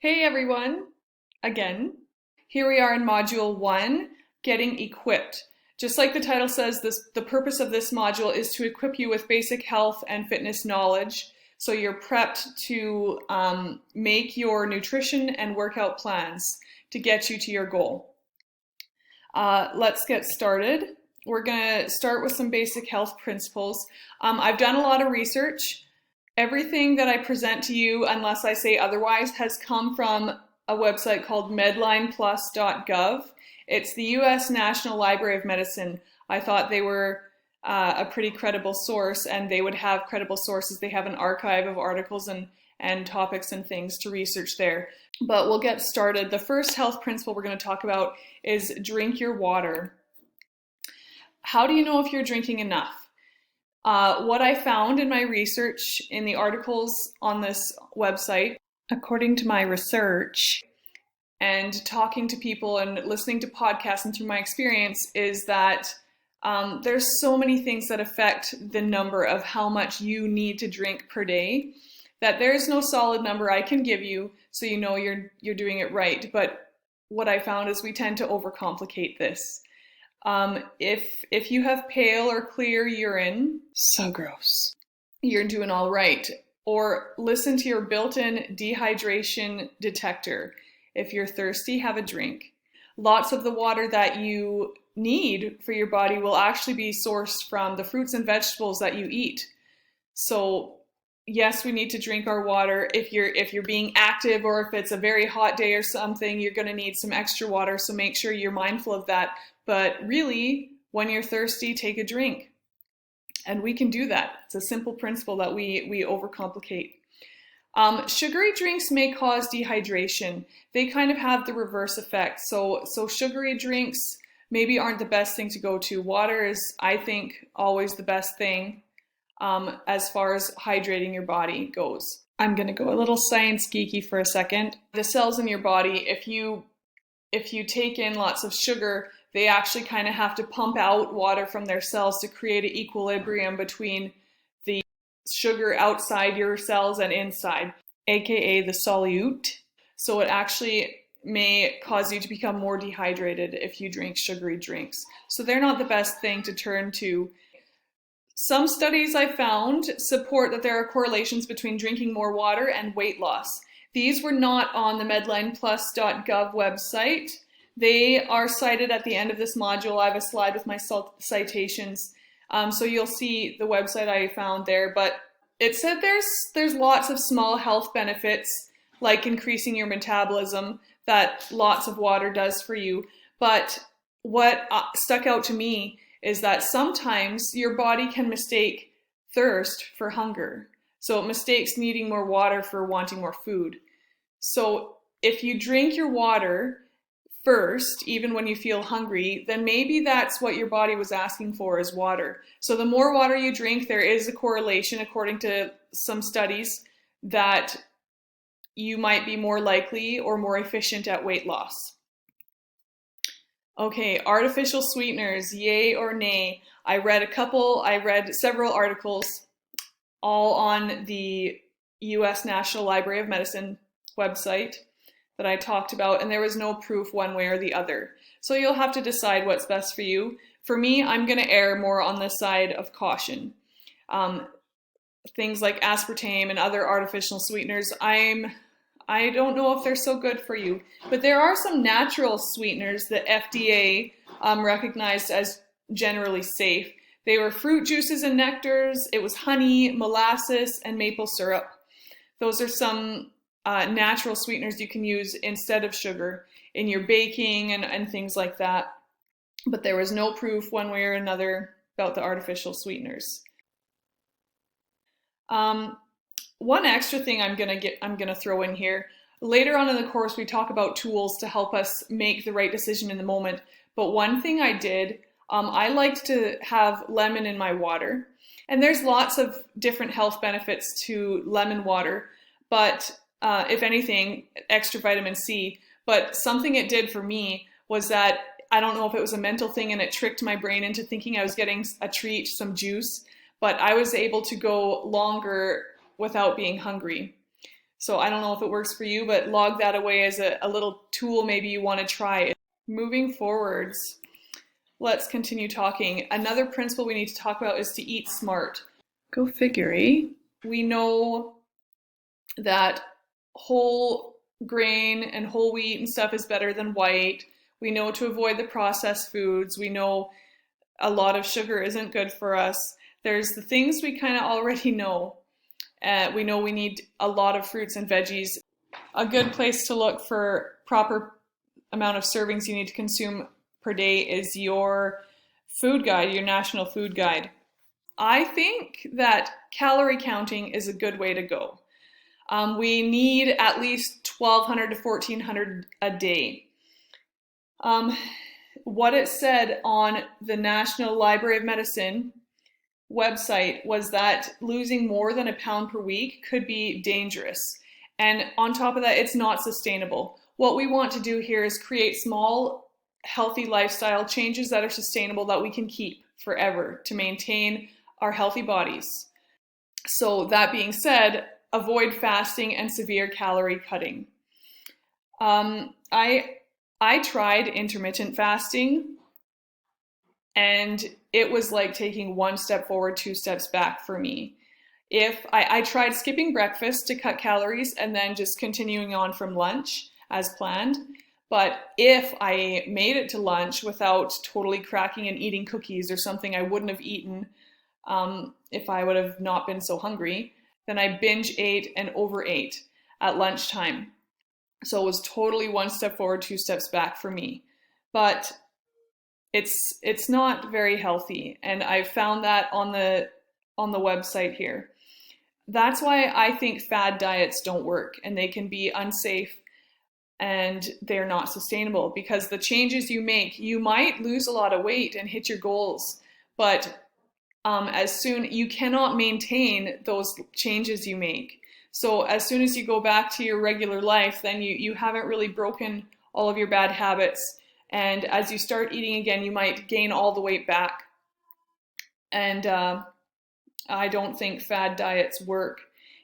Hey everyone, again. Here we are in Module 1, Getting Equipped. Just like the title says, the purpose of this module is to equip you with basic health and fitness knowledge so you're prepped to make your nutrition and workout plans to get you to your goal. Let's get started. We're going to start with some basic health principles. I've done a lot of research. Everything that I present to you, unless I say otherwise, has come from a website called medlineplus.gov. It's the US National Library of Medicine. I thought they were a pretty credible source, and they would have credible sources. They have an archive of articles and topics and things to research there. But we'll get started. The first health principle we're going to talk about is drink your water. How do you know if you're drinking enough? What I found in my research in the articles on this website, according to my research and talking to people and listening to podcasts and through my experience, is that there's so many things that affect the number of how much you need to drink per day that there's no solid number I can give you so you know you're doing it right. But what I found is we tend to overcomplicate this. If you have pale or clear urine, so gross, you're doing all right. Or listen to your built-in dehydration detector. If you're thirsty, have a drink. Lots of the water that you need for your body will actually be sourced from the fruits and vegetables that you eat. So yes, we need to drink our water. If you're being active, or if it's a very hot day or something, you're going to need some extra water, so make sure you're mindful of that. But really, when you're thirsty, take a drink. And we can do that. It's a simple principle that we overcomplicate. Sugary drinks may cause dehydration. They kind of have the reverse effect. So sugary drinks maybe aren't the best thing to go to. Water is, I think, always the best thing as far as hydrating your body goes. I'm going to go a little science geeky for a second. The cells in your body, if you take in lots of sugar, they actually kind of have to pump out water from their cells to create an equilibrium between the sugar outside your cells and inside, aka the solute. So it actually may cause you to become more dehydrated if you drink sugary drinks. So they're not the best thing to turn to. Some studies I found support that there are correlations between drinking more water and weight loss. These were not on the medlineplus.gov website. They are cited at the end of this module. I have a slide with my citations, so you'll see the website I found there. But it said there's lots of small health benefits, like increasing your metabolism, that lots of water does for you. But what stuck out to me is that sometimes your body can mistake thirst for hunger. So it mistakes needing more water for wanting more food. So if you drink your water first, even when you feel hungry, then maybe that's what your body was asking for, is water. So the more water you drink, there is a correlation, according to some studies, that you might be more likely or more efficient at weight loss. Okay, artificial sweeteners, yay or nay? I read several articles, all on the US National Library of Medicine website that I talked about, and there was no proof one way or the other. So you'll have to decide what's best for you. For me, I'm going to err more on the side of caution. Things like aspartame and other artificial sweeteners, I don't know if they're so good for you, but there are some natural sweeteners that FDA recognized as generally safe. They were fruit juices and nectars. It was honey, molasses, and maple syrup. Those are some natural sweeteners you can use instead of sugar in your baking and things like that. But there was no proof one way or another about the artificial sweeteners. One extra thing I'm gonna throw in here. Later on in the course, we talk about tools to help us make the right decision in the moment. But one thing I did, I liked to have lemon in my water. And there's lots of different health benefits to lemon water, but if anything, extra vitamin C. But something it did for me was that, I don't know if it was a mental thing and it tricked my brain into thinking I was getting a treat, some juice, but I was able to go longer without being hungry. So I don't know if it works for you, but log that away as a little tool maybe you want to try. Moving forwards, let's continue talking. Another principle we need to talk about is to eat smart. Go figure, eh? We know that whole grain and whole wheat and stuff is better than white. We know to avoid the processed foods. We know a lot of sugar isn't good for us. There's the things we kind of already know. We know we need a lot of fruits and veggies. A good place to look for proper amount of servings you need to consume per day is your food guide, your national food guide. I think that calorie counting is a good way to go. We need at least 1,200 to 1,400 a day. What it said on the National Library of Medicine website was that losing more than a pound per week could be dangerous. And on top of that, it's not sustainable. What we want to do here is create small, healthy lifestyle changes that are sustainable that we can keep forever to maintain our healthy bodies. So that being said, avoid fasting and severe calorie cutting. I tried intermittent fasting, and it was like taking one step forward, two steps back for me. If I tried skipping breakfast to cut calories and then just continuing on from lunch as planned. But if I made it to lunch without totally cracking and eating cookies or something I wouldn't have eaten if I would have not been so hungry, then I binge ate and overate at lunchtime. So it was totally one step forward, two steps back for me. But it's not very healthy, and I found that on the website here. That's why I think fad diets don't work, and they can be unsafe and they're not sustainable, because the changes you make, you might lose a lot of weight and hit your goals, but you cannot maintain those changes you make. So as soon as you go back to your regular life, then you haven't really broken all of your bad habits. And as you start eating again, you might gain all the weight back. And I don't think fad diets work.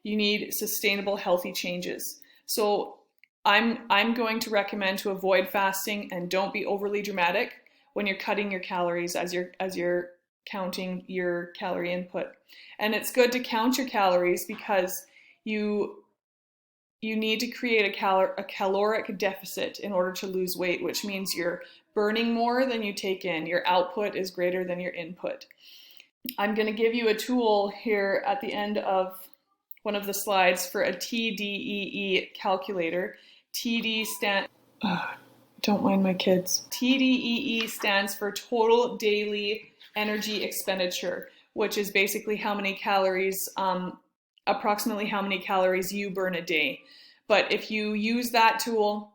You need sustainable, healthy changes. So I'm going to recommend to avoid fasting and don't be overly dramatic when you're cutting your calories as you're counting your calorie input. And it's good to count your calories because you need to create a caloric deficit in order to lose weight, which means you're burning more than you take in. Your output is greater than your input. I'm going to give you a tool here at the end of one of the slides for a TDEE calculator. Don't mind my kids. TDEE stands for total daily energy expenditure, which is basically how many calories, approximately how many calories you burn a day. But if you use that tool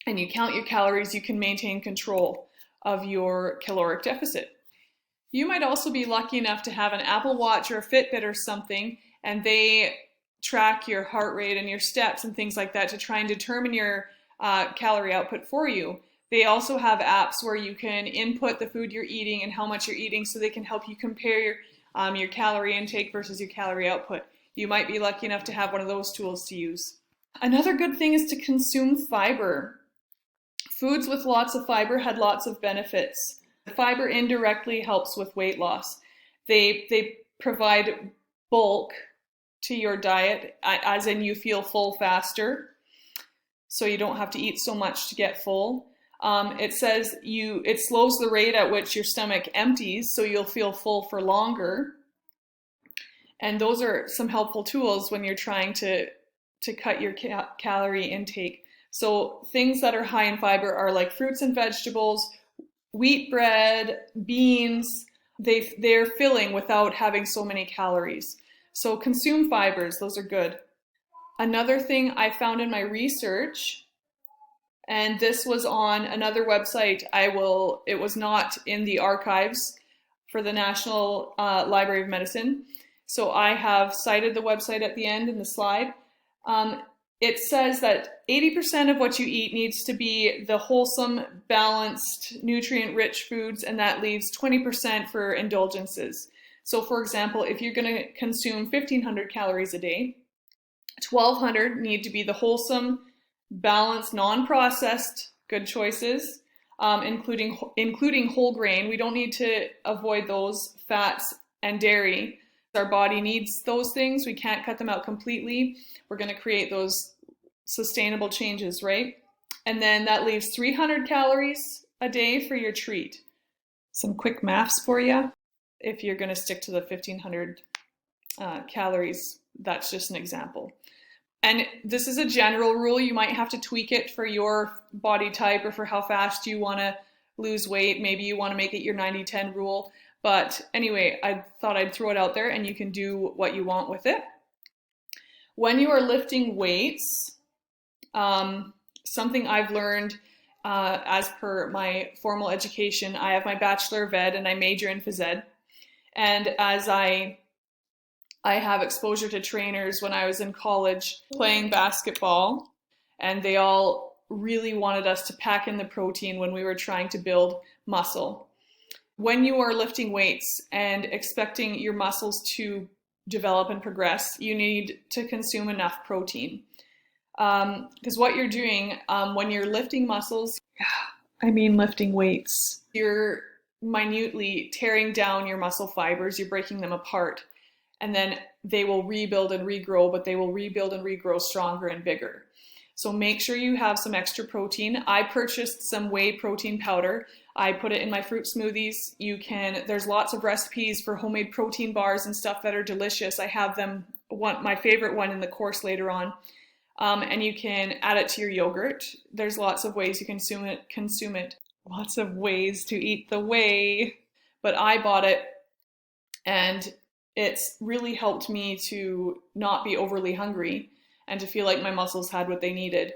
and you count your calories, you can maintain control of your caloric deficit. You might also be lucky enough to have an Apple Watch or a Fitbit or something, and they track your heart rate and your steps and things like that to try and determine your calorie output for you. They also have apps where you can input the food you're eating and how much you're eating, so they can help you compare your calorie intake versus your calorie output. You might be lucky enough to have one of those tools to use. Another good thing is to consume fiber. Foods with lots of fiber had lots of benefits. Fiber indirectly helps with weight loss. They provide bulk to your diet, as in you feel full faster, so you don't have to eat so much to get full. It says it slows the rate at which your stomach empties, so you'll feel full for longer. And those are some helpful tools when you're trying to cut your calorie intake. So things that are high in fiber are like fruits and vegetables, wheat bread, beans. They're filling without having so many calories. So consume fibers, those are good. Another thing I found in my research, and this was on another website, it was not in the archives for the National Library of Medicine, so I have cited the website at the end in the slide. It says that 80% of what you eat needs to be the wholesome, balanced, nutrient-rich foods, and that leaves 20% for indulgences. So for example, if you're going to consume 1,500 calories a day, 1,200 need to be the wholesome, balanced, non-processed good choices, including whole grain. We don't need to avoid those fats and dairy. Our body needs those things. We can't cut them out completely. We're going to create those sustainable changes, right? And then that leaves 300 calories a day for your treat. Some quick maths for you. If you're going to stick to the 1,500 calories, that's just an example. And this is a general rule. You might have to tweak it for your body type or for how fast you want to lose weight. Maybe you want to make it your 90-10 rule. But anyway, I thought I'd throw it out there and you can do what you want with it. When you are lifting weights, something I've learned as per my formal education, I have my Bachelor of Ed and I major in phys ed. And as I have exposure to trainers when I was in college playing basketball, and they all really wanted us to pack in the protein when we were trying to build muscle. When you are lifting weights and expecting your muscles to develop and progress, you need to consume enough protein. Because what you're doing when you're lifting muscles, lifting weights, you're minutely tearing down your muscle fibers, you're breaking them apart, and then they will rebuild and regrow, but they will rebuild and regrow stronger and bigger. So make sure you have some extra protein. I purchased some whey protein powder. I put it in my fruit smoothies. There's lots of recipes for homemade protein bars and stuff that are delicious. I have them, my favorite one in the course later on. And you can add it to your yogurt. There's lots of ways you consume it. Lots of ways to eat the whey. But I bought it and it's really helped me to not be overly hungry and to feel like my muscles had what they needed.